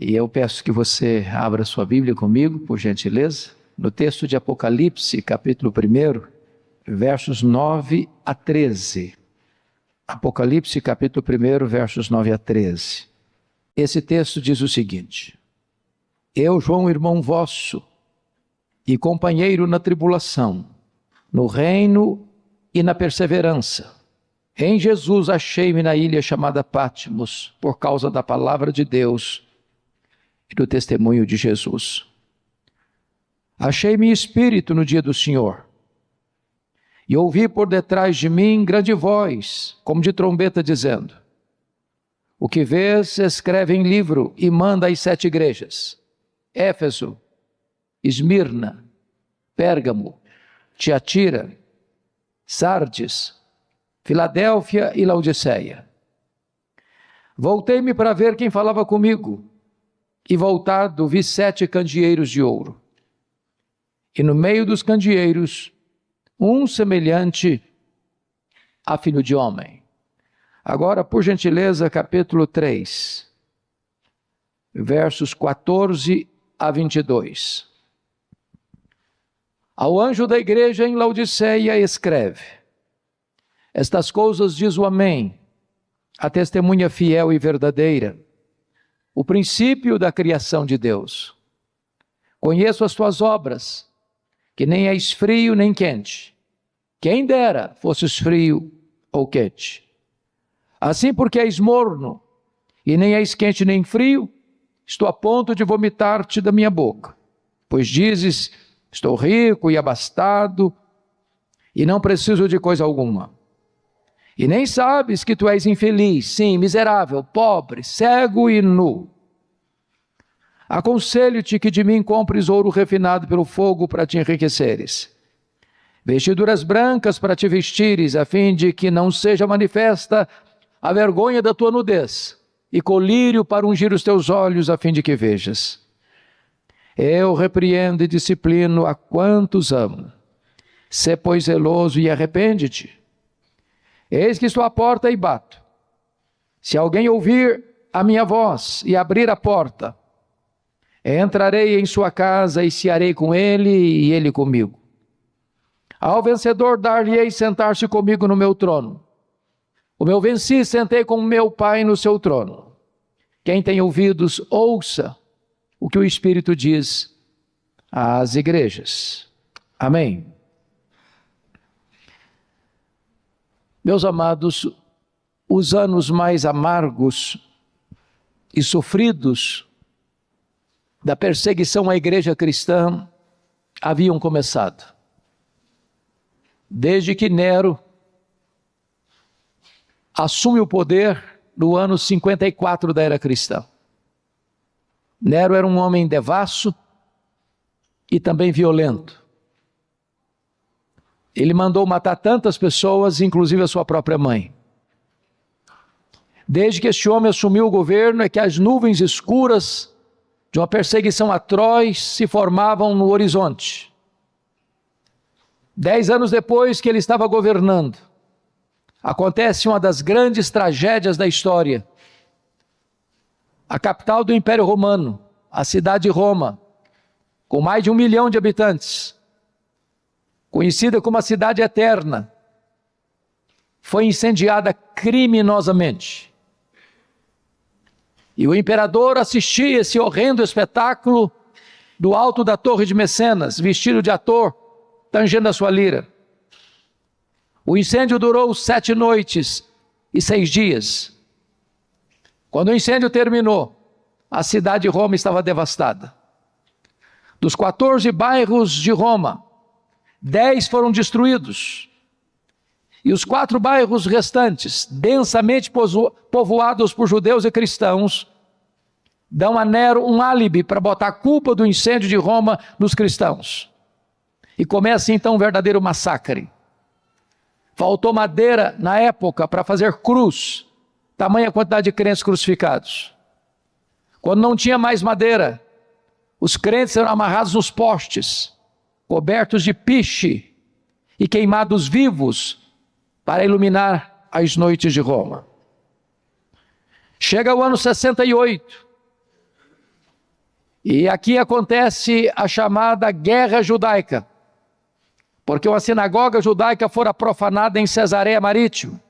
E eu peço que você abra sua Bíblia comigo, por gentileza, no texto de Apocalipse, capítulo 1, versos 9 a 13. Apocalipse, capítulo 1, versos 9 a 13. Esse texto diz o seguinte: Eu, João, irmão vosso, e companheiro na tribulação, no reino e na perseverança, em Jesus achei-me na ilha chamada Patmos, por causa da palavra de Deus e do testemunho de Jesus. Achei-me em espírito no dia do Senhor, e ouvi por detrás de mim grande voz, como de trombeta, dizendo: O que vês, escreve em livro e manda às 7 igrejas: Éfeso, Esmirna, Pérgamo, Tiatira, Sardes, Filadélfia e Laodiceia. Voltei-me para ver quem falava comigo, e voltado vi 7 candeeiros de ouro. E no meio dos candeeiros, um semelhante a filho de homem. Agora, por gentileza, capítulo 3, versos 14 a 22. Ao anjo da igreja em Laodiceia escreve: Estas coisas diz o Amém, a testemunha fiel e verdadeira, o princípio da criação de Deus. Conheço as tuas obras, que nem és frio nem quente. Quem dera fosses frio ou quente. Assim, porque és morno, e nem és quente nem frio, estou a ponto de vomitar-te da minha boca. Pois dizes: Estou rico e abastado, e não preciso de coisa alguma. E nem sabes que tu és infeliz, sim, miserável, pobre, cego e nu. Aconselho-te que de mim compres ouro refinado pelo fogo para te enriqueceres, vestiduras brancas para te vestires, a fim de que não seja manifesta a vergonha da tua nudez, e colírio para ungir os teus olhos, a fim de que vejas. Eu repreendo e disciplino a quantos amo. Sê, pois, zeloso e arrepende-te. Eis que estou à porta e bato. Se alguém ouvir a minha voz e abrir a porta, entrarei em sua casa e cearei com ele e ele comigo. Ao vencedor dar-lhe-ei sentar-se comigo no meu trono. O meu venci, sentei com meu Pai no seu trono. Quem tem ouvidos, ouça o que o Espírito diz às igrejas. Amém. Meus amados, os anos mais amargos e sofridos da perseguição à igreja cristã haviam começado. Desde que Nero assume o poder no ano 54 da era cristã. Nero era um homem devasso e também violento. Ele mandou matar tantas pessoas, inclusive a sua própria mãe. Desde que este homem assumiu o governo, é que as nuvens escuras de uma perseguição atroz se formavam no horizonte. 10 anos depois que ele estava governando, acontece uma das grandes tragédias da história. A capital do Império Romano, a cidade de Roma, com mais de 1 milhão de habitantes, conhecida como a cidade eterna, foi incendiada criminosamente. E o imperador assistia esse horrendo espetáculo do alto da torre de Mecenas, vestido de ator, tangendo a sua lira. O incêndio durou 7 noites e 6 dias. Quando o incêndio terminou, a cidade de Roma estava devastada. Dos 14 bairros de Roma, 10 foram destruídos. E os 4 bairros restantes, densamente povoados por judeus e cristãos, dão a Nero um álibi para botar a culpa do incêndio de Roma nos cristãos. E começa então um verdadeiro massacre. Faltou madeira na época para fazer cruz, tamanha quantidade de crentes crucificados. Quando não tinha mais madeira, os crentes eram amarrados nos postes, cobertos de piche e queimados vivos para iluminar as noites de Roma. Chega o ano 68, E aqui acontece a chamada Guerra Judaica, porque uma sinagoga judaica fora profanada em Cesareia Marítimo,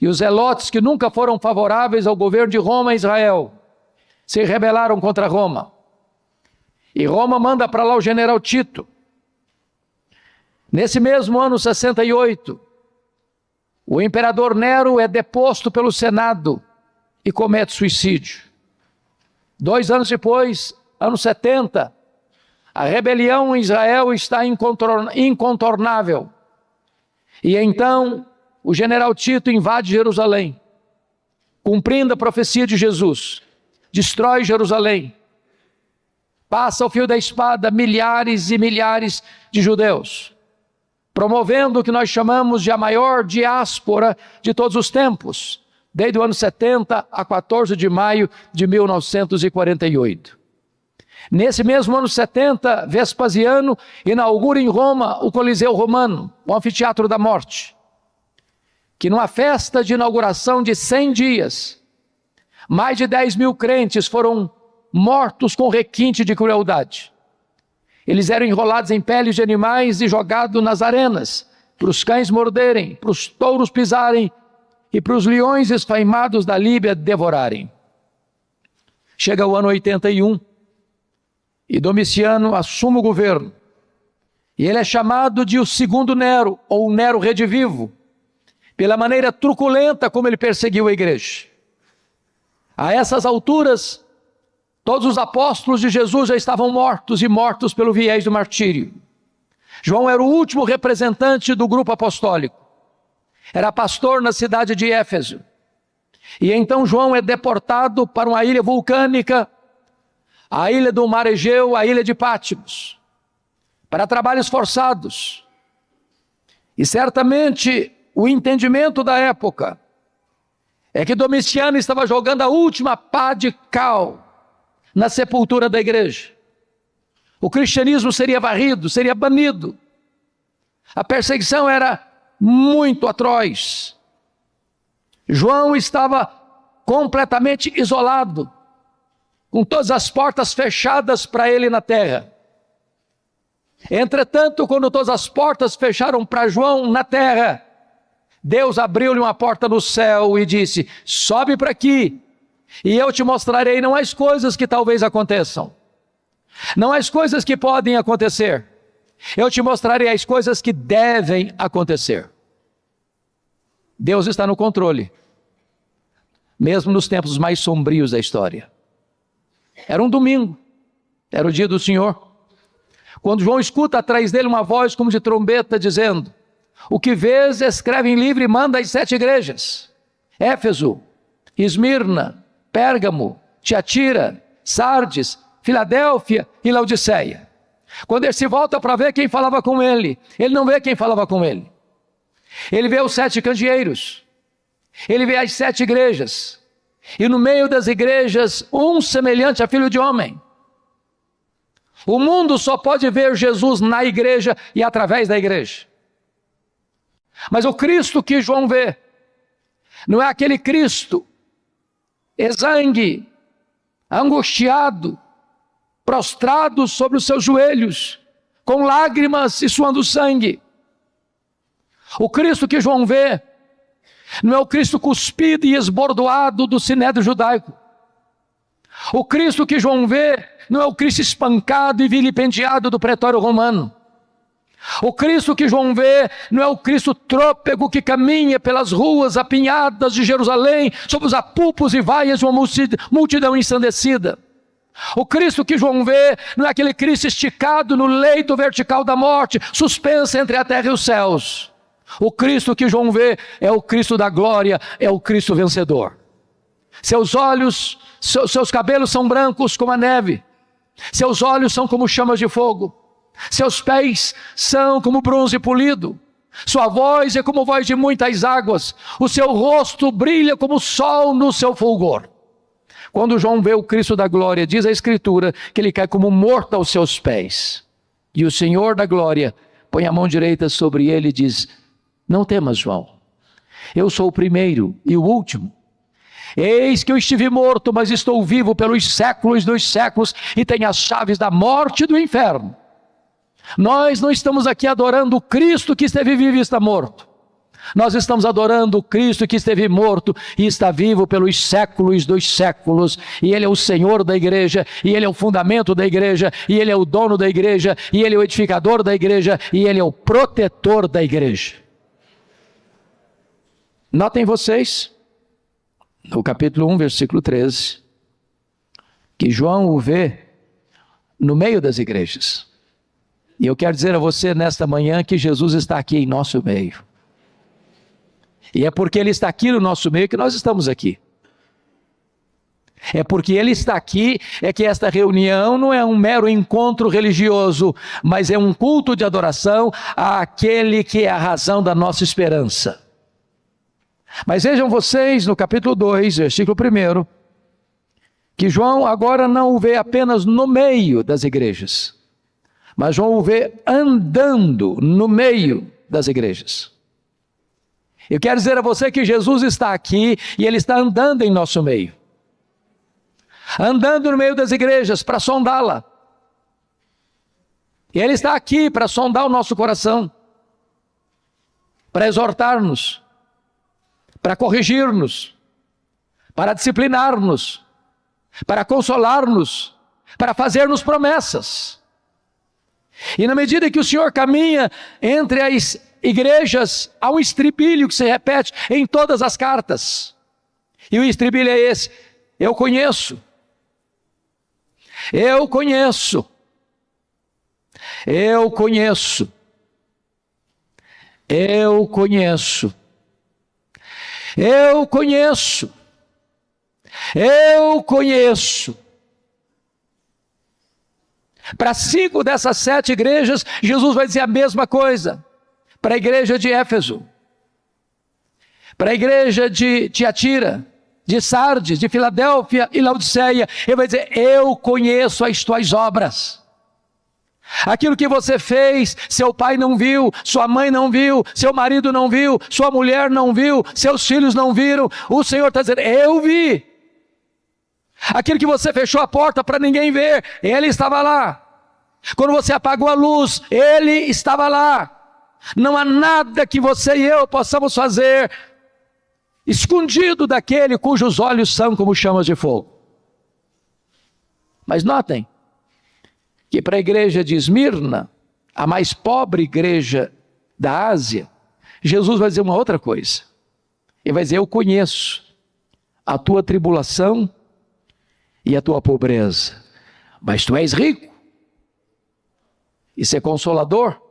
e os zelotes, que nunca foram favoráveis ao governo de Roma e Israel, se rebelaram contra Roma. E Roma manda para lá o general Tito. Nesse mesmo ano 68, o imperador Nero é deposto pelo Senado e comete suicídio. 2 anos depois, ano 70, a rebelião em Israel está incontornável. E então o general Tito invade Jerusalém, cumprindo a profecia de Jesus, destrói Jerusalém, passa ao fio da espada milhares e milhares de judeus, promovendo o que nós chamamos de a maior diáspora de todos os tempos, desde o ano 70 a 14 de maio de 1948. Nesse mesmo ano 70, Vespasiano inaugura em Roma o Coliseu Romano, o Anfiteatro da Morte, que numa festa de inauguração de 100 dias, mais de 10 mil crentes foram mortos com requinte de crueldade. Eles eram enrolados em peles de animais e jogados nas arenas, para os cães morderem, para os touros pisarem e para os leões esfaimados da Líbia devorarem. Chega o ano 81 e Domiciano assume o governo. E ele é chamado de o segundo Nero, ou Nero redivivo, pela maneira truculenta como ele perseguiu a igreja. A essas alturas, todos os apóstolos de Jesus já estavam mortos, e mortos pelo viés do martírio. João era o último representante do grupo apostólico. Era pastor na cidade de Éfeso. E então João é deportado para uma ilha vulcânica, a ilha do Mar Egeu, a ilha de Patmos, para trabalhos forçados. E certamente o entendimento da época é que Domiciano estava jogando a última pá de cal na sepultura da igreja. O cristianismo seria varrido, seria banido. A perseguição era muito atroz. João estava completamente isolado, com todas as portas fechadas para ele na terra. Entretanto, quando todas as portas fecharam para João na terra, Deus abriu-lhe uma porta no céu e disse: sobe para aqui, e eu te mostrarei não as coisas que talvez aconteçam, não as coisas que podem acontecer, eu te mostrarei as coisas que devem acontecer. Deus está no controle, mesmo nos tempos mais sombrios da história. Era um domingo, era o dia do Senhor, quando João escuta atrás dele uma voz como de trombeta dizendo: o que vês, escreve em livro e manda às 7 igrejas: Éfeso, Esmirna, Pérgamo, Tiatira, Sardes, Filadélfia e Laodiceia. Quando ele se volta para ver quem falava com ele, ele não vê quem falava com ele. Ele vê os 7 candeeiros, ele vê as 7 igrejas, e no meio das igrejas, um semelhante a filho de homem. O mundo só pode ver Jesus na igreja e através da igreja. Mas o Cristo que João vê, não é aquele Cristo exangue, angustiado, prostrado sobre os seus joelhos, com lágrimas e suando sangue. O Cristo que João vê, não é o Cristo cuspido e esbordoado do sinédrio judaico. O Cristo que João vê, não é o Cristo espancado e vilipendiado do pretório romano. O Cristo que João vê, não é o Cristo trôpego que caminha pelas ruas apinhadas de Jerusalém, sob os apupos e vaias de uma multidão ensandecida. O Cristo que João vê, não é aquele Cristo esticado no leito vertical da morte, suspenso entre a terra e os céus. O Cristo que João vê é o Cristo da glória, é o Cristo vencedor. Seus olhos, seus cabelos são brancos como a neve, seus olhos são como chamas de fogo, seus pés são como bronze polido, sua voz é como voz de muitas águas, o seu rosto brilha como o sol no seu fulgor. Quando João vê o Cristo da glória, diz a Escritura que ele cai como morto aos seus pés. E o Senhor da glória põe a mão direita sobre ele e diz: não temas, João, eu sou o primeiro e o último. Eis que eu estive morto, mas estou vivo pelos séculos dos séculos e tenho as chaves da morte e do inferno. Nós não estamos aqui adorando o Cristo que esteve vivo e está morto. Nós estamos adorando o Cristo que esteve morto e está vivo pelos séculos dos séculos. E Ele é o Senhor da igreja, e Ele é o fundamento da igreja, e Ele é o dono da igreja, e Ele é o edificador da igreja, e Ele é o protetor da igreja. Notem vocês, no capítulo 1, versículo 13, que João o vê no meio das igrejas. E eu quero dizer a você nesta manhã que Jesus está aqui em nosso meio. E é porque Ele está aqui no nosso meio que nós estamos aqui. É porque Ele está aqui, é que esta reunião não é um mero encontro religioso, mas é um culto de adoração àquele que é a razão da nossa esperança. Mas vejam vocês no capítulo 2, versículo 1, que João agora não o vê apenas no meio das igrejas, mas João o vê andando no meio das igrejas. Eu quero dizer a você que Jesus está aqui e Ele está andando em nosso meio. Andando no meio das igrejas para sondá-la. E Ele está aqui para sondar o nosso coração, para exortar-nos, para corrigir-nos, para disciplinar-nos, para consolar-nos, para fazer-nos promessas. E na medida que o Senhor caminha entre as igrejas, há um estribilho que se repete em todas as cartas. E o estribilho é esse: eu conheço. Eu conheço. Eu conheço. Eu conheço. Eu conheço. Eu conheço. Para 5 dessas 7 igrejas, Jesus vai dizer a mesma coisa. Para a igreja de Éfeso, para a igreja de Tiatira, de Sardes, de Filadélfia e Laodiceia, Ele vai dizer: eu conheço as tuas obras. Aquilo que você fez, seu pai não viu, sua mãe não viu, seu marido não viu, sua mulher não viu, seus filhos não viram, o Senhor está dizendo: eu vi. Aquilo que você fechou a porta para ninguém ver, Ele estava lá. Quando você apagou a luz, Ele estava lá. Não há nada que você e eu possamos fazer escondido daquele cujos olhos são como chamas de fogo. Mas notem que para a igreja de Esmirna, a mais pobre igreja da Ásia, Jesus vai dizer uma outra coisa. Ele vai dizer: eu conheço a tua tribulação e a tua pobreza, mas tu és rico. Isso é consolador.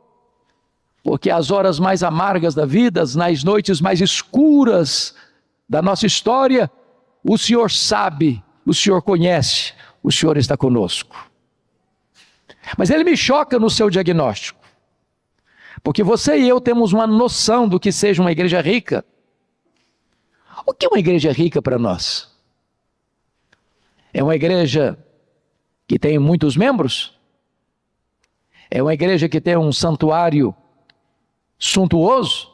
Porque as horas mais amargas da vida, nas noites mais escuras da nossa história, o Senhor sabe, o Senhor conhece, o Senhor está conosco. Mas Ele me choca no seu diagnóstico, porque você e eu temos uma noção do que seja uma igreja rica. O que é uma igreja rica para nós? É uma igreja que tem muitos membros? É uma igreja que tem um santuário suntuoso?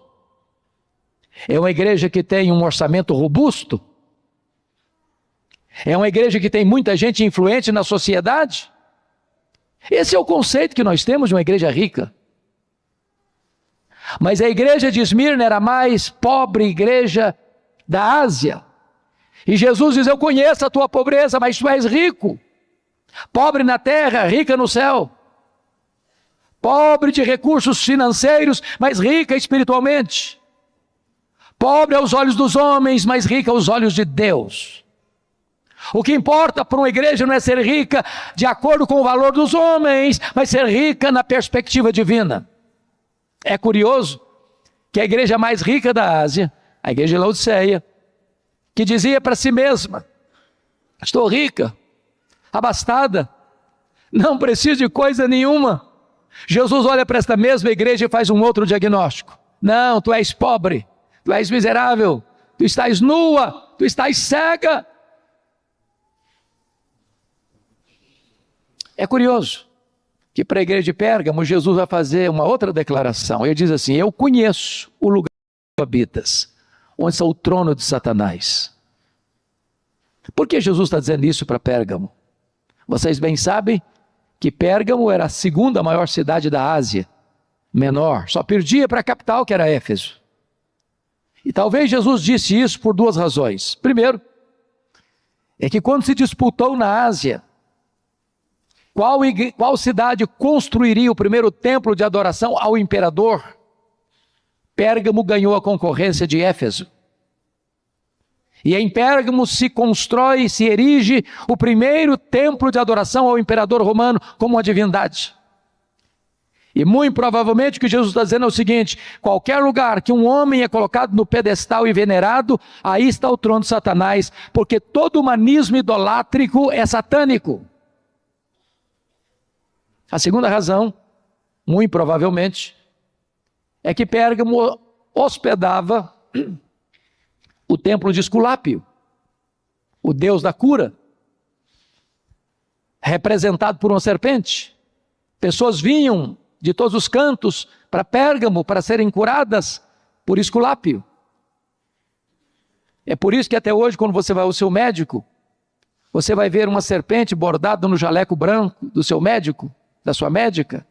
É uma igreja que tem um orçamento robusto? É uma igreja que tem muita gente influente na sociedade? Esse é o conceito que nós temos de uma igreja rica. Mas a igreja de Esmirna era a mais pobre igreja da Ásia. E Jesus diz: eu conheço a tua pobreza, mas tu és rico. Pobre na terra, rica no céu. Pobre de recursos financeiros, mas rica espiritualmente. Pobre aos olhos dos homens, mas rica aos olhos de Deus. O que importa para uma igreja não é ser rica de acordo com o valor dos homens, mas ser rica na perspectiva divina. É curioso que a igreja mais rica da Ásia, a igreja de Laodiceia, que dizia para si mesma: estou rica, abastada, não preciso de coisa nenhuma. Jesus olha para esta mesma igreja e faz um outro diagnóstico: não, tu és pobre, tu és miserável, tu estás nua, tu estás cega. É curioso que para a igreja de Pérgamo, Jesus vai fazer uma outra declaração. Ele diz assim: eu conheço o lugar onde tu habitas, onde está o trono de Satanás. Por que Jesus está dizendo isso para Pérgamo? Vocês bem sabem que Pérgamo era a segunda maior cidade da Ásia Menor, só perdia para a capital, que era Éfeso. E talvez Jesus disse isso por duas razões. Primeiro, é que quando se disputou na Ásia, qual cidade construiria o primeiro templo de adoração ao imperador? Pérgamo ganhou a concorrência de Éfeso. E em Pérgamo se constrói, se erige o primeiro templo de adoração ao imperador romano como uma divindade. E muito provavelmente o que Jesus está dizendo é o seguinte: qualquer lugar que um homem é colocado no pedestal e venerado, aí está o trono de Satanás, porque todo humanismo idolátrico é satânico. A segunda razão, muito provavelmente, é que Pérgamo hospedava o templo de Esculápio, o deus da cura, representado por uma serpente. Pessoas vinham de todos os cantos para Pérgamo para serem curadas por Esculápio. É por isso que até hoje, quando você vai ao seu médico, você vai ver uma serpente bordada no jaleco branco do seu médico, da sua médica.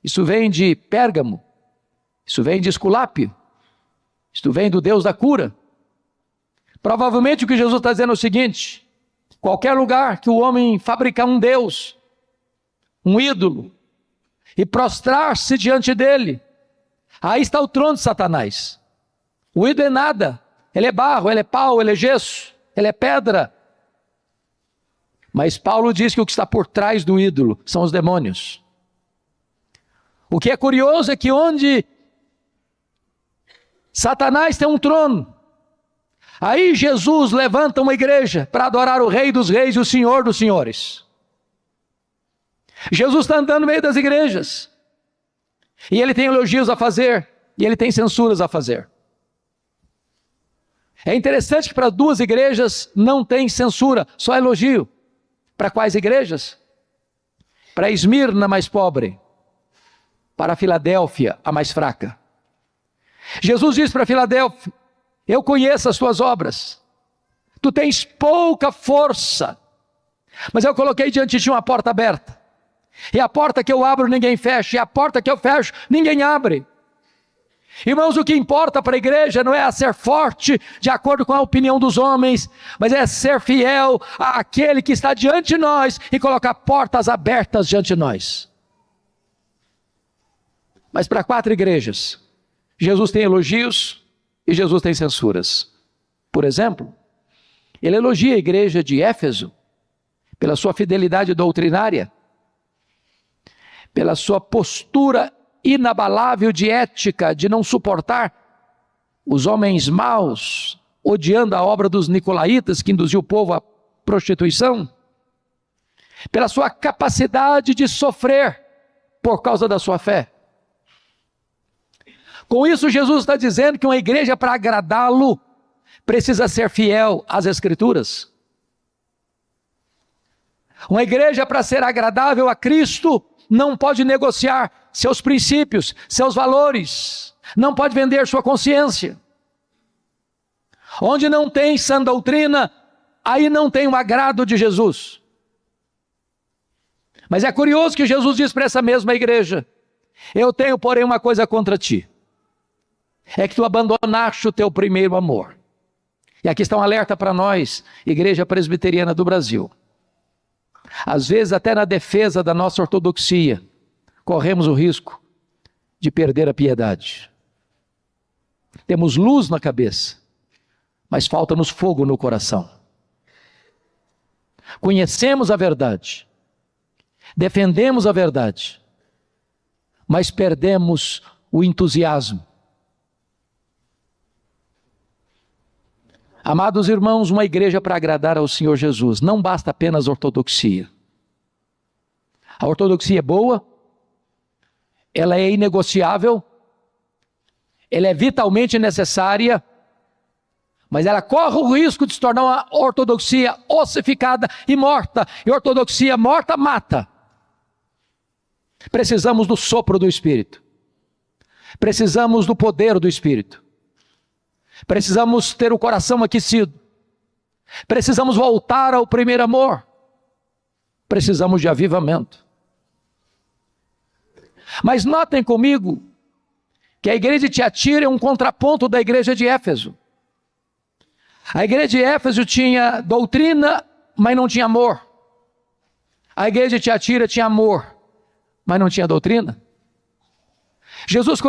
Isso vem de Pérgamo, isso vem de Esculápio, isso vem do Deus da cura. Provavelmente o que Jesus está dizendo é o seguinte: qualquer lugar que o homem fabricar um Deus, um ídolo, e prostrar-se diante dele, aí está o trono de Satanás. O ídolo é nada, ele é barro, ele é pau, ele é gesso, ele é pedra. Mas Paulo diz que o que está por trás do ídolo são os demônios. O que é curioso é que onde Satanás tem um trono, aí Jesus levanta uma igreja para adorar o Rei dos Reis e o Senhor dos Senhores. Jesus está andando no meio das igrejas, e ele tem elogios a fazer, e ele tem censuras a fazer. É interessante que para duas igrejas não tem censura, só elogio. Para quais igrejas? Para Esmirna, mais pobre. Para Filadélfia, a mais fraca. Jesus diz para Filadélfia: eu conheço as tuas obras, tu tens pouca força, mas eu coloquei diante de ti uma porta aberta, e a porta que eu abro ninguém fecha, e a porta que eu fecho ninguém abre. Irmãos, o que importa para a igreja não é ser forte de acordo com a opinião dos homens, mas é ser fiel àquele que está diante de nós e colocar portas abertas diante de nós. Mas para 4 igrejas, Jesus tem elogios e Jesus tem censuras. Por exemplo, ele elogia a igreja de Éfeso pela sua fidelidade doutrinária, pela sua postura inabalável de ética, de não suportar os homens maus, odiando a obra dos nicolaítas que induziu o povo à prostituição, pela sua capacidade de sofrer por causa da sua fé. Com isso, Jesus está dizendo que uma igreja, para agradá-lo, precisa ser fiel às Escrituras. Uma igreja, para ser agradável a Cristo, não pode negociar seus princípios, seus valores, não pode vender sua consciência. Onde não tem sã doutrina, aí não tem o agrado de Jesus. Mas é curioso que Jesus diz para essa mesma igreja: eu tenho, porém, uma coisa contra ti, é que tu abandonaste o teu primeiro amor. E aqui está um alerta para nós, Igreja Presbiteriana do Brasil. Às vezes, até na defesa da nossa ortodoxia, corremos o risco de perder a piedade. Temos luz na cabeça, mas falta-nos fogo no coração. Conhecemos a verdade, defendemos a verdade, mas perdemos o entusiasmo. Amados irmãos, uma igreja para agradar ao Senhor Jesus, não basta apenas ortodoxia. A ortodoxia é boa, ela é inegociável, ela é vitalmente necessária, mas ela corre o risco de se tornar uma ortodoxia ossificada e morta, e ortodoxia morta mata. Precisamos do sopro do Espírito, precisamos do poder do Espírito, precisamos ter o coração aquecido, Precisamos voltar ao primeiro amor. Precisamos de avivamento. Mas notem comigo que a igreja de Tiatira é um contraponto da igreja de Éfeso. A igreja de Éfeso tinha doutrina, mas não tinha amor. A igreja de Tiatira tinha amor, mas não tinha doutrina. Jesus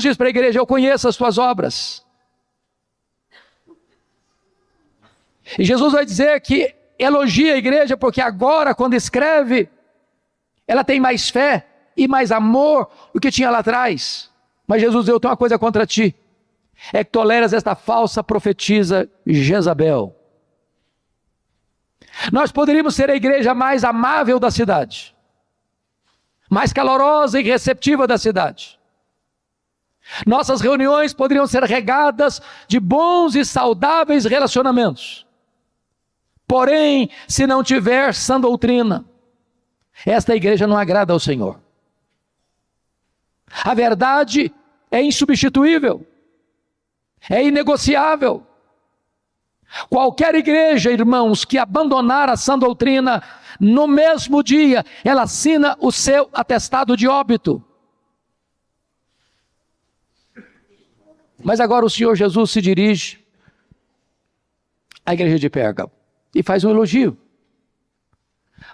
diz para a igreja: eu conheço as tuas obras. E Jesus vai dizer que elogia a igreja porque agora, quando escreve, ela tem mais fé e mais amor do que tinha lá atrás. Mas Jesus diz: eu tenho uma coisa contra ti, é que toleras esta falsa profetisa Jezabel. Nós poderíamos ser a igreja mais amável da cidade, mais calorosa e receptiva da cidade. Nossas reuniões poderiam ser regadas de bons e saudáveis relacionamentos. Porém, se não tiver sã doutrina, esta igreja não agrada ao Senhor. A verdade é insubstituível, é inegociável. Qualquer igreja, irmãos, que abandonar a sã doutrina, no mesmo dia, ela assina o seu atestado de óbito. Mas agora o Senhor Jesus se dirige à igreja de Pérgamo e faz um elogio.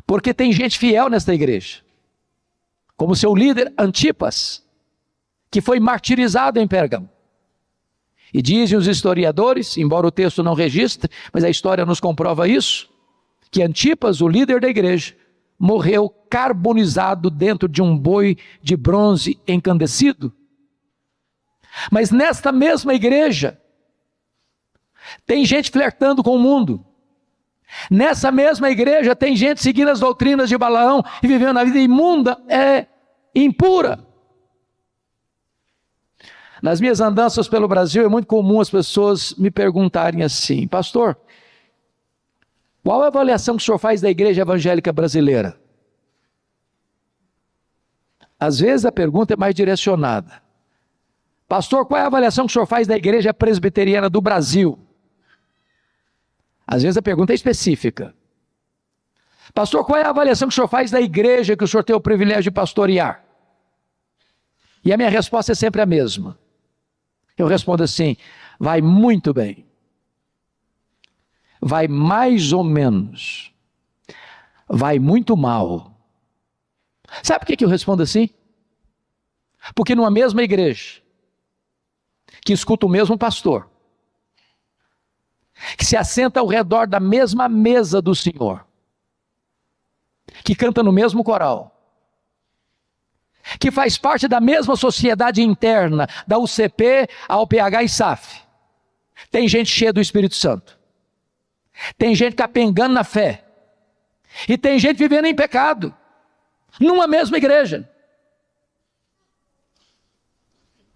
Porque tem gente fiel nesta igreja, como seu líder Antipas, que foi martirizado em Pérgamo. E dizem os historiadores, embora o texto não registre, mas a história nos comprova isso, que Antipas, o líder da igreja, morreu carbonizado dentro de um boi de bronze encandecido. Mas nesta mesma igreja, tem gente flertando com o mundo. Nessa mesma igreja tem gente seguindo as doutrinas de Balaão e vivendo a vida imunda, impura. Nas minhas andanças pelo Brasil é muito comum as pessoas me perguntarem assim: pastor, qual é a avaliação que o senhor faz da igreja evangélica brasileira? Às vezes a pergunta é mais direcionada: pastor, qual é a avaliação que o senhor faz da igreja presbiteriana do Brasil? Às vezes a pergunta é específica: pastor, qual é a avaliação que o senhor faz da igreja que o senhor tem o privilégio de pastorear? E a minha resposta é sempre a mesma. Eu respondo assim: vai muito bem, vai mais ou menos, vai muito mal. Sabe por que eu respondo assim? Porque numa mesma igreja, que escuta o mesmo pastor, que se assenta ao redor da mesma mesa do Senhor, que canta no mesmo coral, que faz parte da mesma sociedade interna, da UCP, a UPH e SAF, tem gente cheia do Espírito Santo, tem gente capengando na fé, e tem gente vivendo em pecado, numa mesma igreja.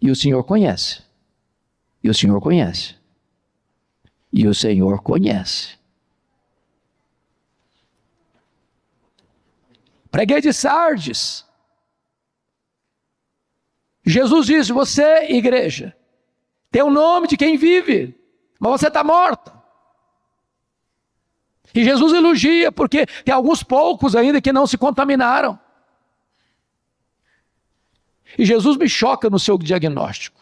E o Senhor conhece, e o Senhor conhece, e o Senhor conhece. Preguei de Sardes. Jesus disse: você, igreja, tem o nome de quem vive, mas você está morta. E Jesus elogia, porque tem alguns poucos ainda que não se contaminaram. E Jesus me choca no seu diagnóstico,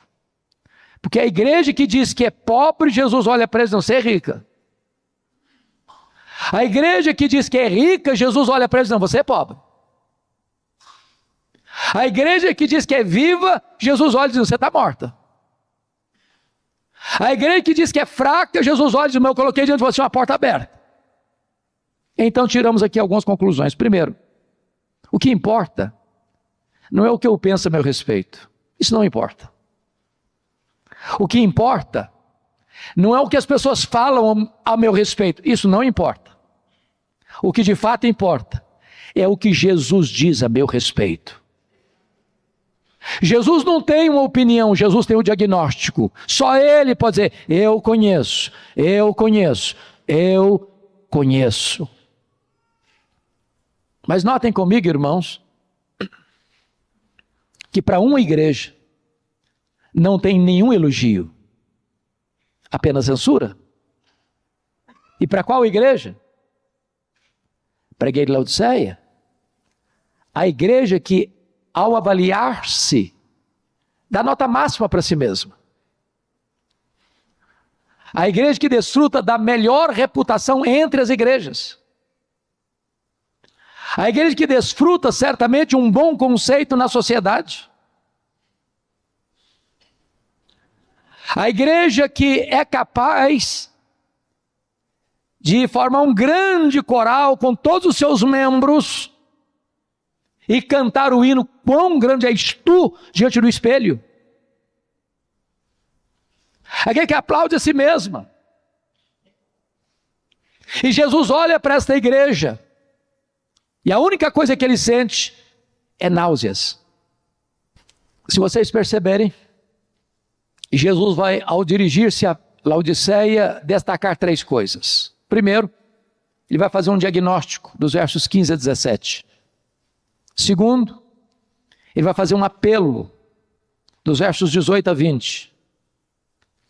porque a igreja que diz que é pobre, Jesus olha para eles: não, você é rica. A igreja que diz que é rica, Jesus olha para eles: não, você é pobre. A igreja que diz que é viva, Jesus olha e diz: você está morta. A igreja que diz que é fraca, Jesus olha e diz: eu coloquei diante de você uma porta aberta. Então tiramos aqui algumas conclusões. Primeiro, o que importa não é o que eu penso a meu respeito. Isso não importa. O que importa não é o que as pessoas falam a meu respeito. Isso não importa. O que de fato importa é o que Jesus diz a meu respeito. Jesus não tem uma opinião, Jesus tem um diagnóstico. Só Ele pode dizer: eu conheço, eu conheço, eu conheço. Mas notem comigo, irmãos, que para uma igreja não tem nenhum elogio, apenas censura. E para qual igreja? Para a igreja de Laodiceia. A igreja que, ao avaliar-se, dá nota máxima para si mesma. A igreja que desfruta da melhor reputação entre as igrejas. A igreja que desfruta certamente um bom conceito na sociedade. A igreja que é capaz de formar um grande coral com todos os seus membros e cantar o hino "Quão grande és tu" diante do espelho. Aquele que aplaude a si mesma. E Jesus olha para esta igreja e a única coisa que ele sente é náuseas. Se vocês perceberem, Jesus vai, ao dirigir-se a Laodiceia, destacar 3 coisas. Primeiro, ele vai fazer um diagnóstico dos versos 15 a 17. Segundo, ele vai fazer um apelo dos versos 18 a 20.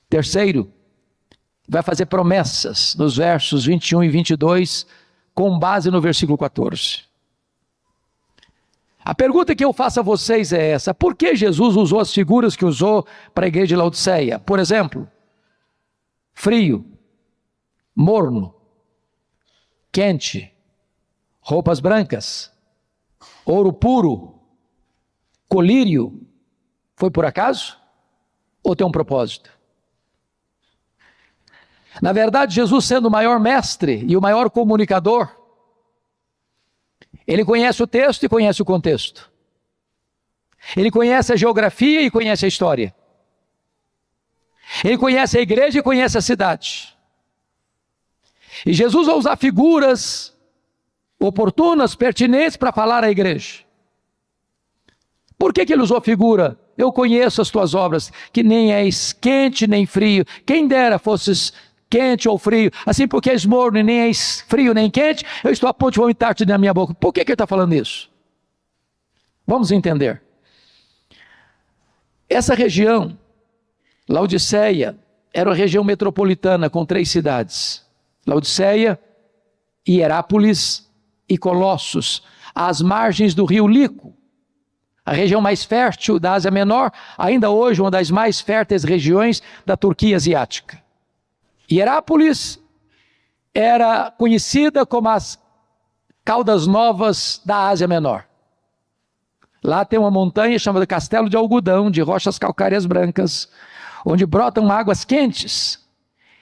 Terceiro, vai fazer promessas nos versos 21 e 22, com base no versículo 14. A pergunta que eu faço a vocês é essa: por que Jesus usou as figuras que usou para a igreja de Laodiceia? Por exemplo, frio, morno, quente, roupas brancas, ouro puro, colírio. Foi por acaso? Ou tem um propósito? Na verdade, Jesus, sendo o maior mestre e o maior comunicador, ele conhece o texto e conhece o contexto. Ele conhece a geografia e conhece a história. Ele conhece a igreja e conhece a cidade. E Jesus vai usar figuras oportunas, pertinentes para falar à igreja. Por que ele usou figura? Eu conheço as tuas obras, que nem és quente nem frio. Quem dera fosses quente ou frio, assim porque és morno e nem és frio nem quente, eu estou a ponto de vomitar-te na minha boca. Por que ele está falando isso? Vamos entender. Essa região, Laodiceia, era uma região metropolitana com 3 cidades. Laodiceia, Hierápolis e Colossos, às margens do rio Lico, a região mais fértil da Ásia Menor, ainda hoje uma das mais férteis regiões da Turquia asiática. Hierápolis era conhecida como as Caldas Novas da Ásia Menor. Lá tem uma montanha chamada Castelo de Algodão, de rochas calcárias brancas, onde brotam águas quentes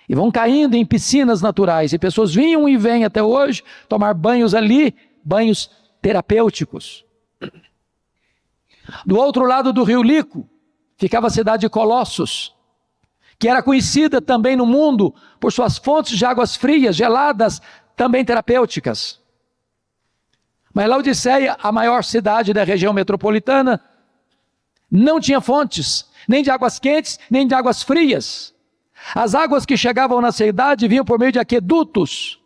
e vão caindo em piscinas naturais. E pessoas vinham e vêm até hoje tomar banhos ali, banhos terapêuticos. Do outro lado do rio Lico, ficava a cidade de Colossos, que era conhecida também no mundo por suas fontes de águas frias, geladas, também terapêuticas. Mas Laodiceia, a maior cidade da região metropolitana, não tinha fontes, nem de águas quentes, nem de águas frias. As águas que chegavam na cidade vinham por meio de aquedutos,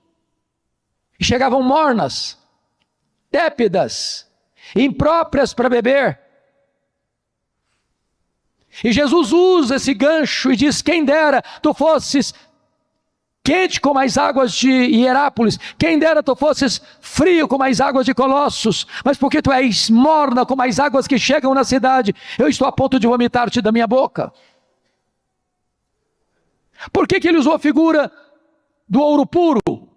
e chegavam mornas, tépidas, impróprias para beber. E Jesus usa esse gancho e diz: quem dera tu fosses quente como as águas de Hierápolis, quem dera tu fosses frio como as águas de Colossos, mas porque tu és morna como as águas que chegam na cidade, eu estou a ponto de vomitar-te da minha boca. Por que ele usou a figura do ouro puro?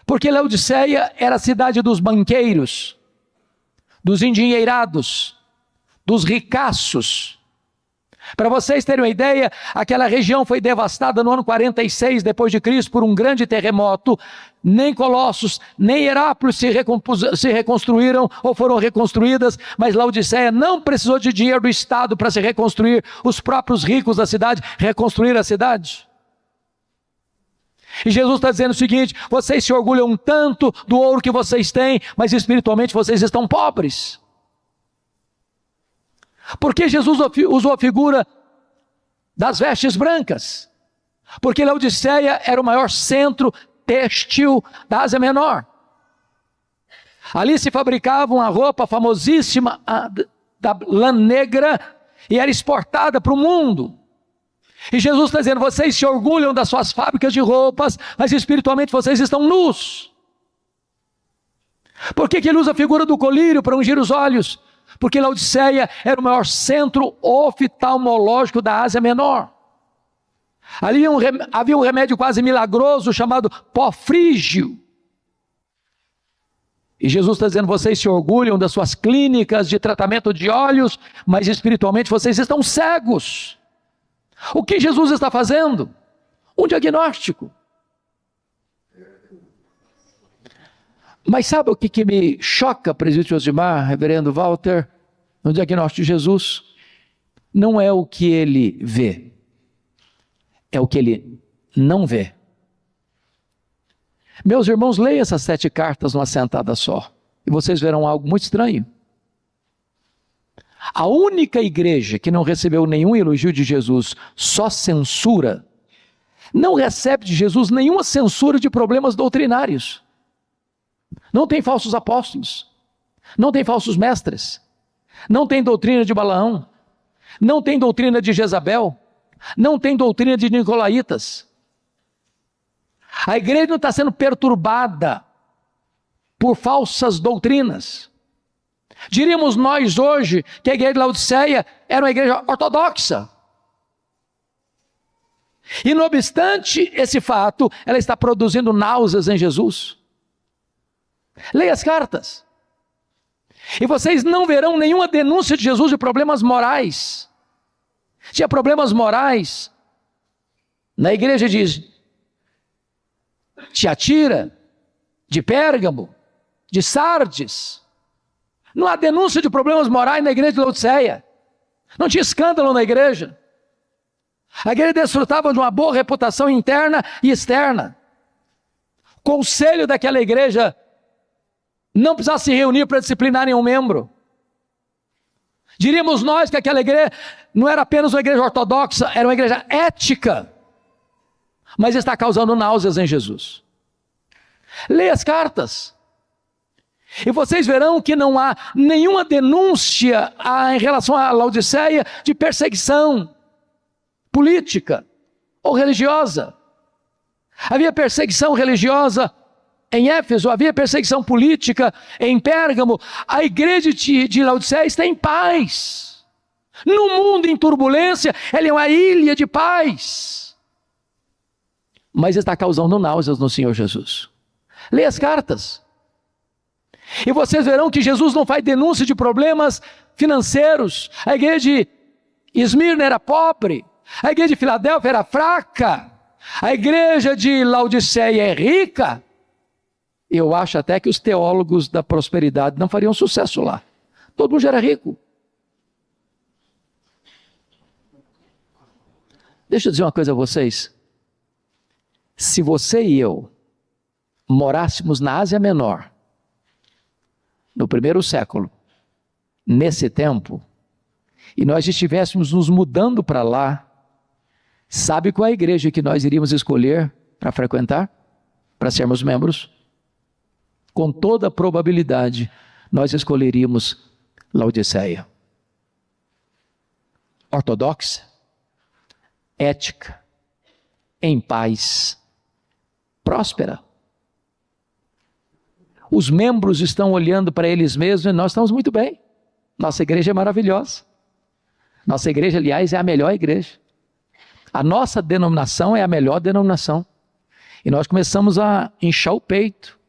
Porque Laodiceia era a cidade dos banqueiros, dos endinheirados, dos ricaços. Para vocês terem uma ideia, aquela região foi devastada no ano 46 depois de Cristo por um grande terremoto. Nem Colossos, nem Hierápolis se reconstruíram ou foram reconstruídas, mas Laodiceia não precisou de dinheiro do Estado para se reconstruir. Os próprios ricos da cidade reconstruíram a cidade. E Jesus está dizendo o seguinte: vocês se orgulham tanto do ouro que vocês têm, mas espiritualmente vocês estão pobres. Por que Jesus usou a figura das vestes brancas? Porque Laodiceia era o maior centro têxtil da Ásia Menor. Ali se fabricava uma roupa famosíssima da lã negra e era exportada para o mundo. E Jesus está dizendo, vocês se orgulham das suas fábricas de roupas, mas espiritualmente vocês estão nus. Por que ele usa a figura do colírio para ungir os olhos? Porque Laodiceia era o maior centro oftalmológico da Ásia Menor. Ali havia um remédio quase milagroso chamado pó frígio. E Jesus está dizendo, vocês se orgulham das suas clínicas de tratamento de olhos, mas espiritualmente vocês estão cegos. O que Jesus está fazendo? Um diagnóstico. Mas sabe o que me choca, presbítero Josimar, reverendo Walter, no diagnóstico de Jesus? Não é o que ele vê, é o que ele não vê. Meus irmãos, leiam essas 7 cartas numa sentada só, e vocês verão algo muito estranho. A única igreja que não recebeu nenhum elogio de Jesus, só censura, não recebe de Jesus nenhuma censura de problemas doutrinários. Não tem falsos apóstolos, não tem falsos mestres, não tem doutrina de Balaão, não tem doutrina de Jezabel, não tem doutrina de Nicolaitas. A igreja não está sendo perturbada por falsas doutrinas. Diríamos nós hoje que a igreja de Laodiceia era uma igreja ortodoxa. E não obstante esse fato, ela está produzindo náuseas em Jesus. Leia as cartas. E vocês não verão nenhuma denúncia de Jesus de problemas morais. Tinha problemas morais na igreja de Tiatira, de Pérgamo, de Sardes. Não há denúncia de problemas morais na igreja de Laodiceia. Não tinha escândalo na igreja. A igreja desfrutava de uma boa reputação interna e externa. O conselho daquela igreja não precisava se reunir para disciplinar nenhum membro. Diríamos nós que aquela igreja não era apenas uma igreja ortodoxa, era uma igreja ética, mas está causando náuseas em Jesus. Leia as cartas, e vocês verão que não há nenhuma denúncia em relação à Laodiceia de perseguição política ou religiosa. Havia perseguição religiosa em Éfeso, havia perseguição política em Pérgamo. A igreja de Laodiceia está em paz. No mundo em turbulência, ela é uma ilha de paz. Mas está causando náuseas no Senhor Jesus. Leia as cartas. E vocês verão que Jesus não faz denúncia de problemas financeiros. A igreja de Esmirna era pobre. A igreja de Filadélfia era fraca. A igreja de Laodiceia é rica. Eu acho até que os teólogos da prosperidade não fariam sucesso lá. Todo mundo já era rico. Deixa eu dizer uma coisa a vocês. Se você e eu morássemos na Ásia Menor, no 1º século, nesse tempo, e nós estivéssemos nos mudando para lá, sabe qual é a igreja que nós iríamos escolher para frequentar? Para sermos membros? Com toda a probabilidade, nós escolheríamos Laodiceia. Ortodoxa, ética, em paz, próspera. Os membros estão olhando para eles mesmos e nós estamos muito bem. Nossa igreja é maravilhosa. Nossa igreja, aliás, é a melhor igreja. A nossa denominação é a melhor denominação. E nós começamos a inchar o peito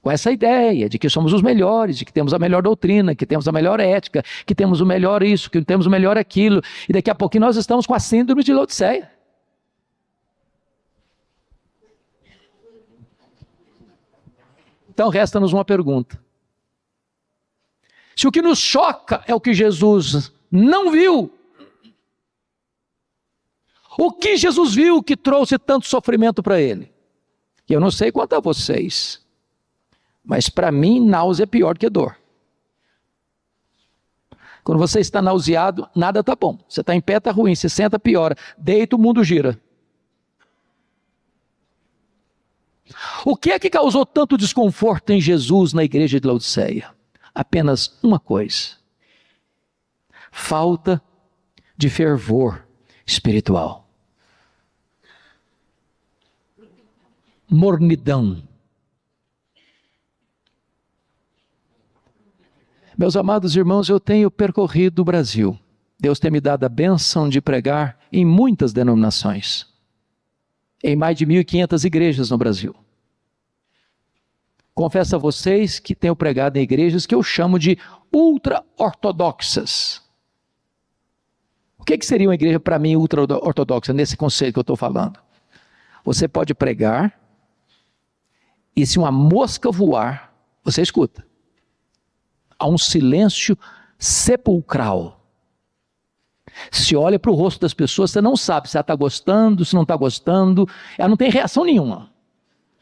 com essa ideia de que somos os melhores, de que temos a melhor doutrina, que temos a melhor ética, que temos o melhor isso, que temos o melhor aquilo. E daqui a pouquinho nós estamos com a síndrome de Laodiceia. Então resta-nos uma pergunta. Se o que nos choca é o que Jesus não viu, o que Jesus viu que trouxe tanto sofrimento para ele? E eu não sei quanto a vocês, mas para mim náusea é pior que dor. Quando você está nauseado, nada está bom. Você está em pé, está ruim, você senta, piora. Deita, o mundo gira. O que é que causou tanto desconforto em Jesus na igreja de Laodiceia? Apenas uma coisa: falta de fervor espiritual. Mornidão. Meus amados irmãos, eu tenho percorrido o Brasil. Deus tem me dado a bênção de pregar em muitas denominações. Em mais de 1.500 igrejas no Brasil. Confesso a vocês que tenho pregado em igrejas que eu chamo de ultra-ortodoxas. O que seria uma igreja para mim ultra-ortodoxa, nesse conceito que eu estou falando? Você pode pregar e se uma mosca voar, você escuta. Há um silêncio sepulcral. Se olha para o rosto das pessoas, você não sabe se ela está gostando, se não está gostando. Ela não tem reação nenhuma.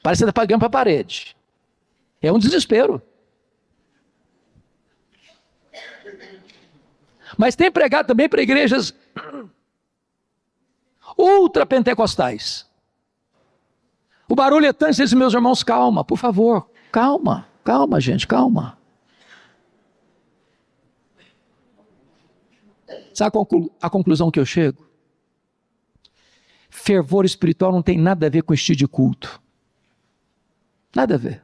Parece que está pagando para a parede. É um desespero. Mas tem pregado também para igrejas ultra-pentecostais. O barulho é tanto, esses meus irmãos, calma, por favor. Calma, calma, gente, calma. Sabe a conclusão que eu chego? Fervor espiritual não tem nada a ver com estilo de culto. Nada a ver.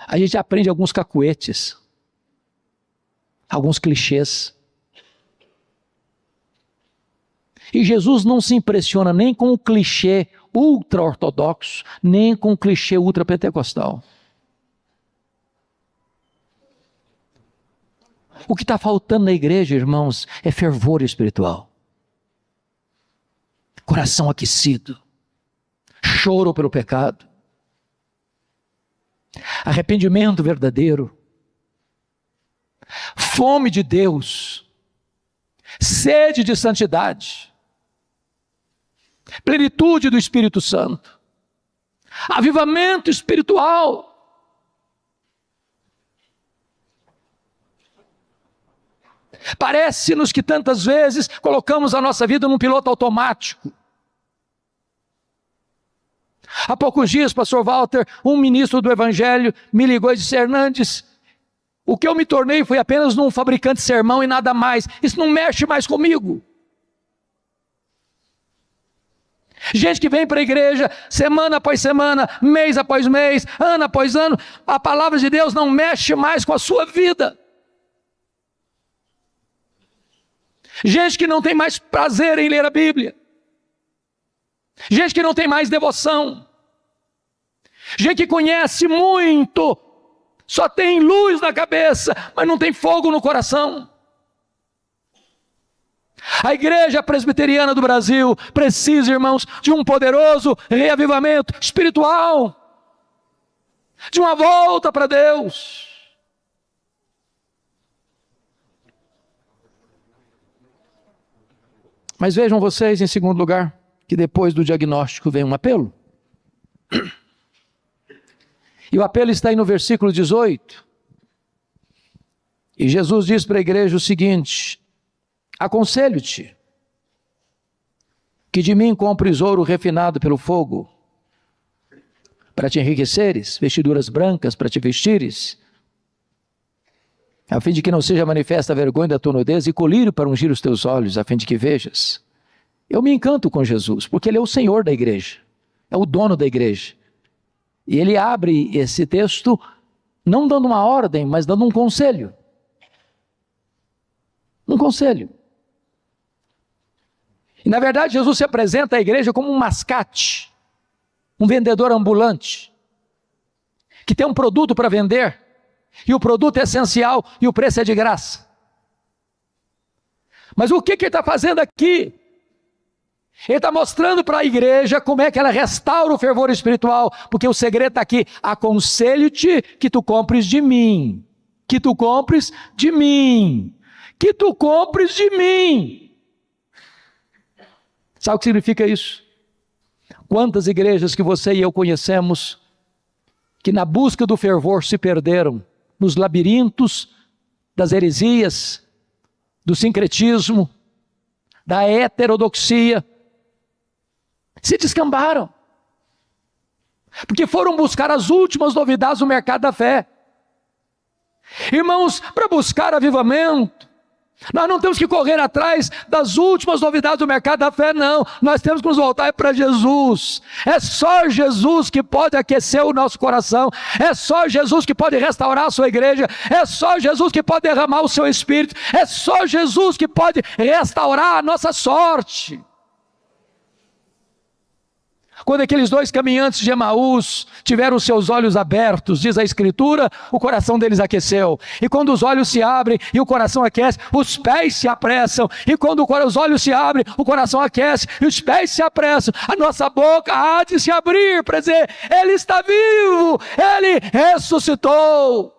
A gente aprende alguns cacuetes, alguns clichês. E Jesus não se impressiona nem com o clichê ultra-ortodoxo, nem com o clichê ultra-pentecostal. O que está faltando na igreja, irmãos, é fervor espiritual. Coração aquecido. Choro pelo pecado. Arrependimento verdadeiro. Fome de Deus. Sede de santidade. Plenitude do Espírito Santo. Avivamento espiritual. Parece-nos que tantas vezes colocamos a nossa vida num piloto automático. Há poucos dias, pastor Walter, um ministro do Evangelho, me ligou e disse: Hernandes, o que eu me tornei foi apenas um fabricante de sermão e nada mais. Isso não mexe mais comigo. Gente que vem para a igreja semana após semana, mês após mês, ano após ano, a palavra de Deus não mexe mais com a sua vida. Gente que não tem mais prazer em ler a Bíblia. Gente que não tem mais devoção. Gente que conhece muito, só tem luz na cabeça, mas não tem fogo no coração. A igreja presbiteriana do Brasil precisa, irmãos, de um poderoso reavivamento espiritual. De uma volta para Deus. Mas vejam vocês, em segundo lugar, que depois do diagnóstico vem um apelo. E o apelo está aí no versículo 18. E Jesus diz para a igreja o seguinte: aconselho-te que de mim compres ouro refinado pelo fogo, para te enriqueceres, vestiduras brancas para te vestires, a fim de que não seja manifesta a vergonha da tua nudez, e colírio para ungir os teus olhos, a fim de que vejas. Eu me encanto com Jesus, porque Ele é o Senhor da igreja, é o dono da igreja. E Ele abre esse texto, não dando uma ordem, mas dando um conselho. Um conselho. E na verdade Jesus se apresenta à igreja como um mascate, um vendedor ambulante, que tem um produto para vender, e o produto é essencial e o preço é de graça. Mas o que ele está fazendo aqui? Ele está mostrando para a igreja como é que ela restaura o fervor espiritual, porque o segredo está aqui: aconselho-te que tu compres de mim, que tu compres de mim, que tu compres de mim. Sabe o que significa isso? Quantas igrejas que você e eu conhecemos, que na busca do fervor se perderam, nos labirintos das heresias, do sincretismo, da heterodoxia, se descambaram, porque foram buscar as últimas novidades do mercado da fé, Irmãos, para buscar avivamento, nós não temos que correr atrás das últimas novidades do mercado da fé, não. Nós temos que nos voltar para Jesus. É só Jesus que pode aquecer o nosso coração. É só Jesus que pode restaurar a sua igreja. É só Jesus que pode derramar o seu espírito. É só Jesus que pode restaurar a nossa sorte. Quando aqueles dois caminhantes de Emaús tiveram seus olhos abertos, diz a Escritura, o coração deles aqueceu. E quando os olhos se abrem e o coração aquece, os pés se apressam. E quando os olhos se abrem, o coração aquece e os pés se apressam. A nossa boca há de se abrir para dizer, Ele está vivo, Ele ressuscitou.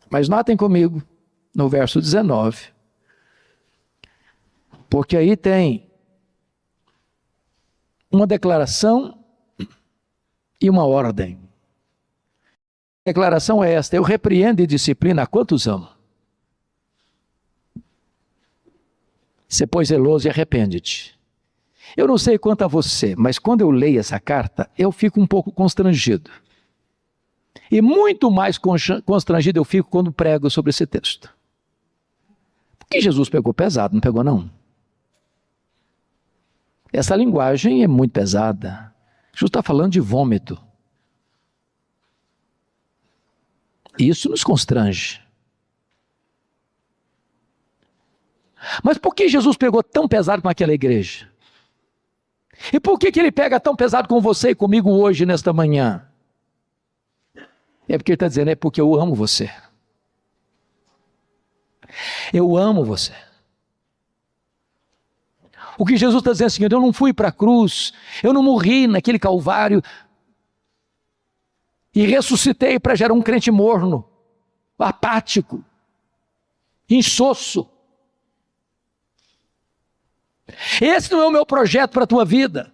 Mas notem comigo, no verso 19... porque aí tem uma declaração e uma ordem. A declaração é esta: eu repreendo e disciplino a quantos amo. Sê, pois, zeloso e arrepende-te. Eu não sei quanto a você, mas quando eu leio essa carta, eu fico um pouco constrangido. E muito mais constrangido eu fico quando prego sobre esse texto. Porque Jesus pegou pesado, não pegou não? Essa linguagem é muito pesada. Jesus está falando de vômito. Isso nos constrange. Mas por que Jesus pegou tão pesado com aquela igreja? E por que ele pega tão pesado com você e comigo hoje, nesta manhã? É porque ele está dizendo, é porque eu amo você. Eu amo você. O que Jesus está dizendo é o seguinte: eu não fui para a cruz, eu não morri naquele Calvário e ressuscitei para gerar um crente morno, apático, insosso. Esse não é o meu projeto para a tua vida.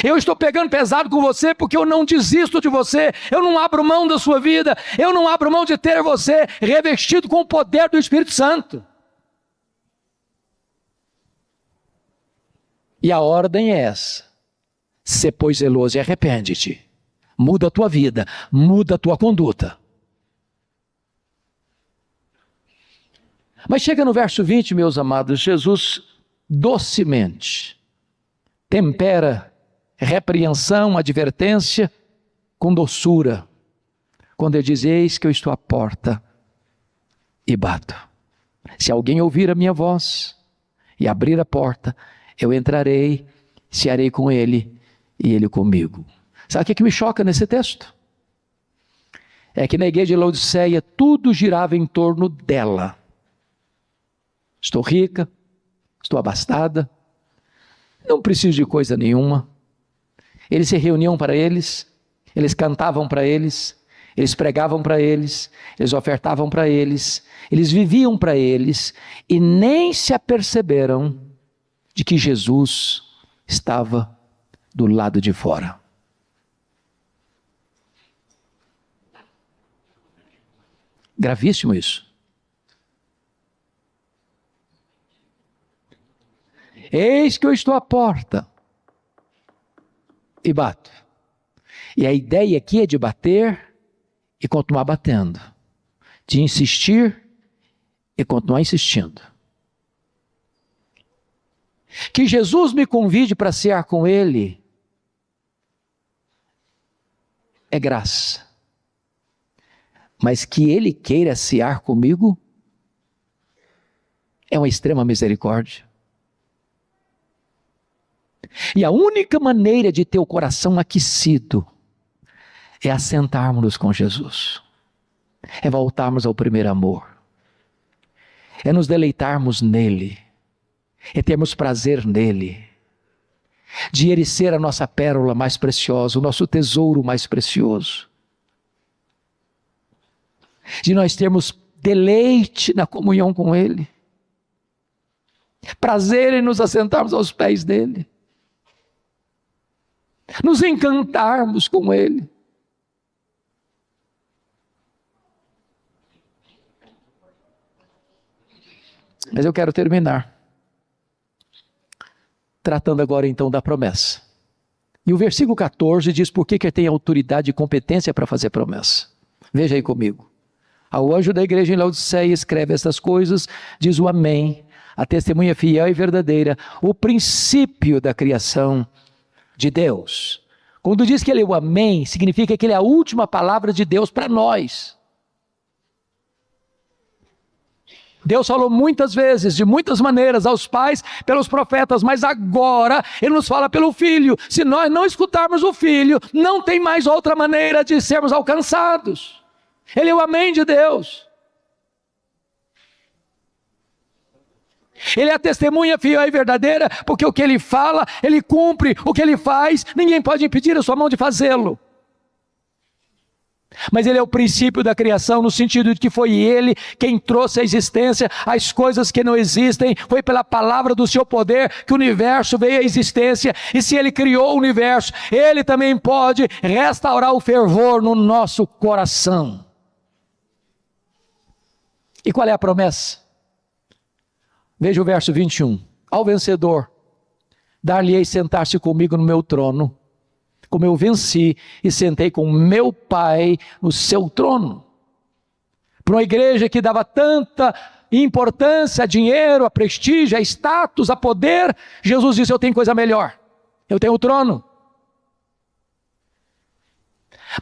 Eu estou pegando pesado com você porque eu não desisto de você, eu não abro mão da sua vida, eu não abro mão de ter você revestido com o poder do Espírito Santo. E a ordem é essa: sê, pois, zeloso e arrepende-te. Muda a tua vida, muda a tua conduta. Mas chega no verso 20, meus amados, Jesus docemente tempera repreensão, advertência com doçura, quando ele diz: eis que eu estou à porta e bato. Se alguém ouvir a minha voz e abrir a porta, eu entrarei, cearei com ele e ele comigo. Sabe o que me choca nesse texto? É que na igreja de Laodiceia tudo girava em torno dela. Estou rica, estou abastada, não preciso de coisa nenhuma. Eles se reuniam para eles cantavam para eles pregavam para eles ofertavam para eles viviam para eles e nem se aperceberam de que Jesus estava do lado de fora. Gravíssimo isso. Eis que eu estou à porta e bato. E a ideia aqui é de bater e continuar batendo, de insistir e continuar insistindo. Que Jesus me convide para cear com Ele é graça, mas que Ele queira cear comigo é uma extrema misericórdia. E a única maneira de ter o coração aquecido é assentarmos-nos com Jesus, é voltarmos ao primeiro amor, é nos deleitarmos nele, é termos prazer nele, de ele ser a nossa pérola mais preciosa, o nosso tesouro mais precioso, de nós termos deleite na comunhão com ele, prazer em nos assentarmos aos pés dele, nos encantarmos com ele. Mas eu quero terminar tratando agora então da promessa. E o versículo 14 diz por que ele tem autoridade e competência para fazer promessa. Veja aí comigo. Ao anjo da igreja em Laodiceia escreve estas coisas, diz o Amém, a testemunha fiel e verdadeira, o princípio da criação de Deus. Quando diz que ele é o Amém, significa que ele é a última palavra de Deus para nós. Deus falou muitas vezes, de muitas maneiras, aos pais, pelos profetas, mas agora Ele nos fala pelo Filho. Se nós não escutarmos o Filho, não tem mais outra maneira de sermos alcançados. Ele é o Amém de Deus. Ele é a testemunha fiel e verdadeira, porque o que Ele fala, Ele cumpre. O que Ele faz, ninguém pode impedir a sua mão de fazê-lo. Mas Ele é o princípio da criação, no sentido de que foi Ele quem trouxe à existência as coisas que não existem. Foi pela palavra do seu poder que o universo veio à existência. E se Ele criou o universo, Ele também pode restaurar o fervor no nosso coração. E qual é a promessa? Veja o verso 21. Ao vencedor, dar-lhe-ei sentar-se comigo no meu trono, como eu venci e sentei com meu Pai no seu trono. Para uma igreja que dava tanta importância a dinheiro, a prestígio, a status, a poder, Jesus disse: eu tenho coisa melhor, eu tenho o trono.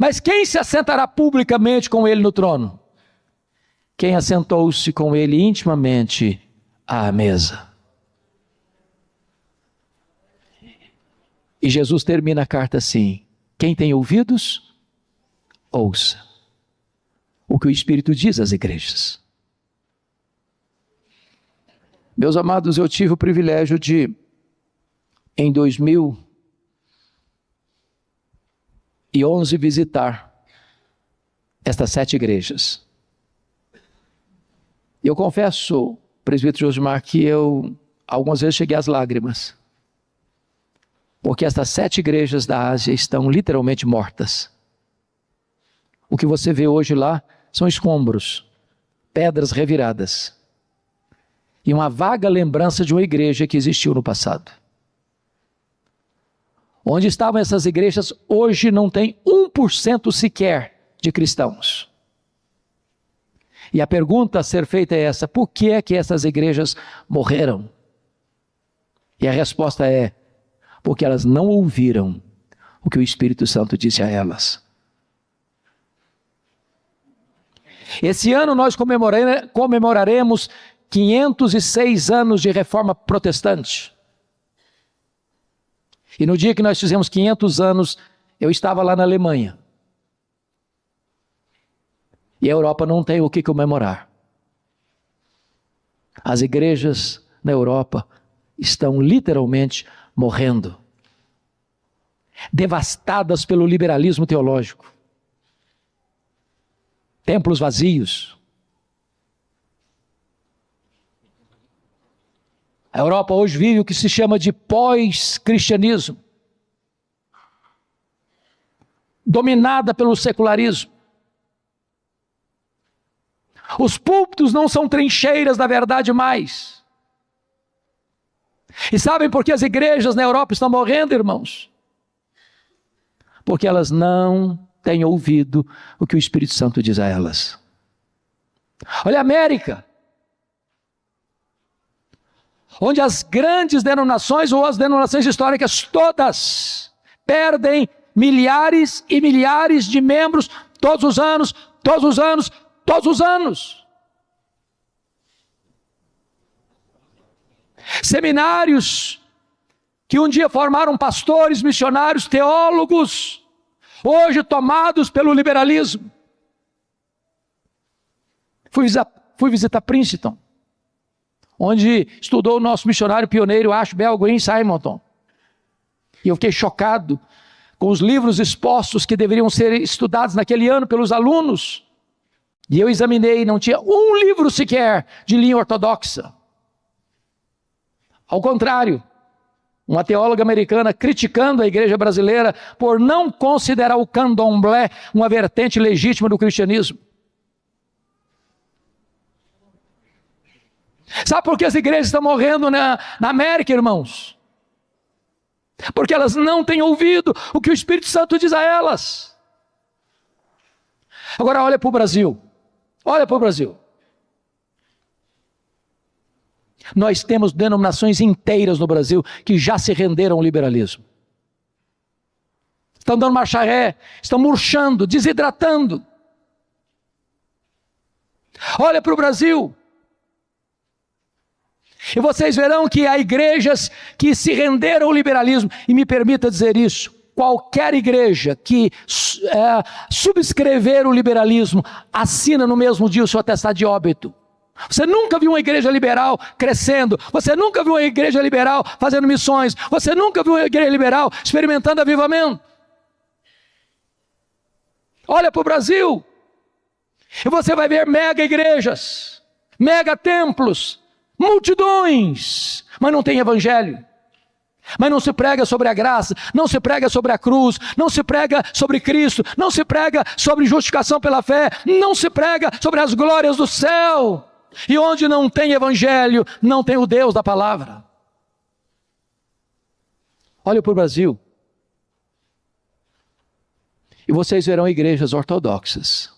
Mas quem se assentará publicamente com ele no trono? Quem assentou-se com ele intimamente à mesa. E Jesus termina a carta assim: quem tem ouvidos, ouça o que o Espírito diz às igrejas. Meus amados, eu tive o privilégio de, em 2011, visitar estas 7 igrejas. Eu confesso, presbítero Josimar, que eu algumas vezes cheguei às lágrimas. Porque estas 7 igrejas da Ásia estão literalmente mortas. O que você vê hoje lá são escombros, pedras reviradas. E uma vaga lembrança de uma igreja que existiu no passado. Onde estavam essas igrejas, hoje não tem 1% sequer de cristãos. E a pergunta a ser feita é essa: por que é que essas igrejas morreram? E a resposta é: porque elas não ouviram o que o Espírito Santo disse a elas. Esse ano nós comemoraremos 506 anos de reforma protestante. E no dia que nós fizemos 500 anos, eu estava lá na Alemanha. E a Europa não tem o que comemorar. As igrejas na Europa estão literalmente morrendo, devastadas pelo liberalismo teológico, templos vazios. A Europa hoje vive o que se chama de pós-cristianismo, dominada pelo secularismo. Os púlpitos não são trincheiras da verdade mais. E sabem por que as igrejas na Europa estão morrendo, irmãos? Porque elas não têm ouvido o que o Espírito Santo diz a elas. Olha a América, onde as grandes denominações ou as denominações históricas todas perdem milhares e milhares de membros todos os anos, todos os anos, todos os anos. Seminários que um dia formaram pastores, missionários, teólogos, hoje tomados pelo liberalismo. Fui visitar Princeton, onde estudou o nosso missionário pioneiro Ashbel Green Simonton. E eu fiquei chocado com os livros expostos que deveriam ser estudados naquele ano pelos alunos. E eu examinei, não tinha um livro sequer de linha ortodoxa. Ao contrário, uma teóloga americana criticando a igreja brasileira por não considerar o candomblé uma vertente legítima do cristianismo. Sabe por que as igrejas estão morrendo na América, irmãos? porque elas não têm ouvido o que o Espírito Santo diz a elas. Agora olha para o Brasil, olha para o Brasil. Nós temos denominações inteiras no Brasil que já se renderam ao liberalismo. Estão dando marcha ré, estão murchando, desidratando. Olha para o Brasil. E vocês verão que há igrejas que se renderam ao liberalismo. E me permita dizer isso, qualquer igreja que subscrever o liberalismo, assina no mesmo dia o seu atestado de óbito. Você nunca viu uma igreja liberal crescendo, você nunca viu uma igreja liberal fazendo missões, você nunca viu uma igreja liberal experimentando avivamento. Olha para o Brasil, e você vai ver mega igrejas, mega templos, multidões, mas não tem evangelho. Mas não se prega sobre a graça, não se prega sobre a cruz, não se prega sobre Cristo, não se prega sobre justificação pela fé, não se prega sobre as glórias do céu. E onde não tem evangelho, não tem o Deus da palavra. Olha para o Brasil. E vocês verão igrejas ortodoxas,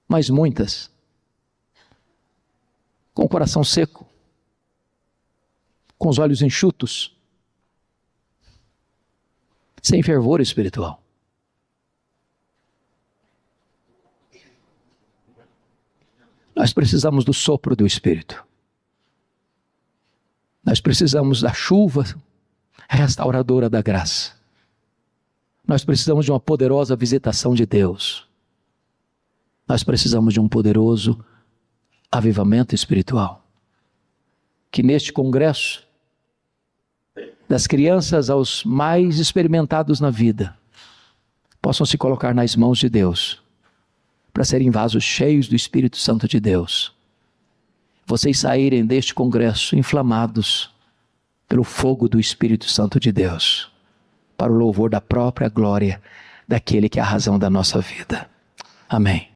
mas muitas, com o coração seco, com os olhos enxutos, sem fervor espiritual. Nós precisamos do sopro do Espírito. Nós precisamos da chuva restauradora da graça. Nós precisamos de uma poderosa visitação de Deus. Nós precisamos de um poderoso avivamento espiritual. Que neste congresso, das crianças aos mais experimentados na vida, possam se colocar nas mãos de Deus, para serem vasos cheios do Espírito Santo de Deus. Vocês saírem deste congresso inflamados pelo fogo do Espírito Santo de Deus, para o louvor da própria glória daquele que é a razão da nossa vida. Amém.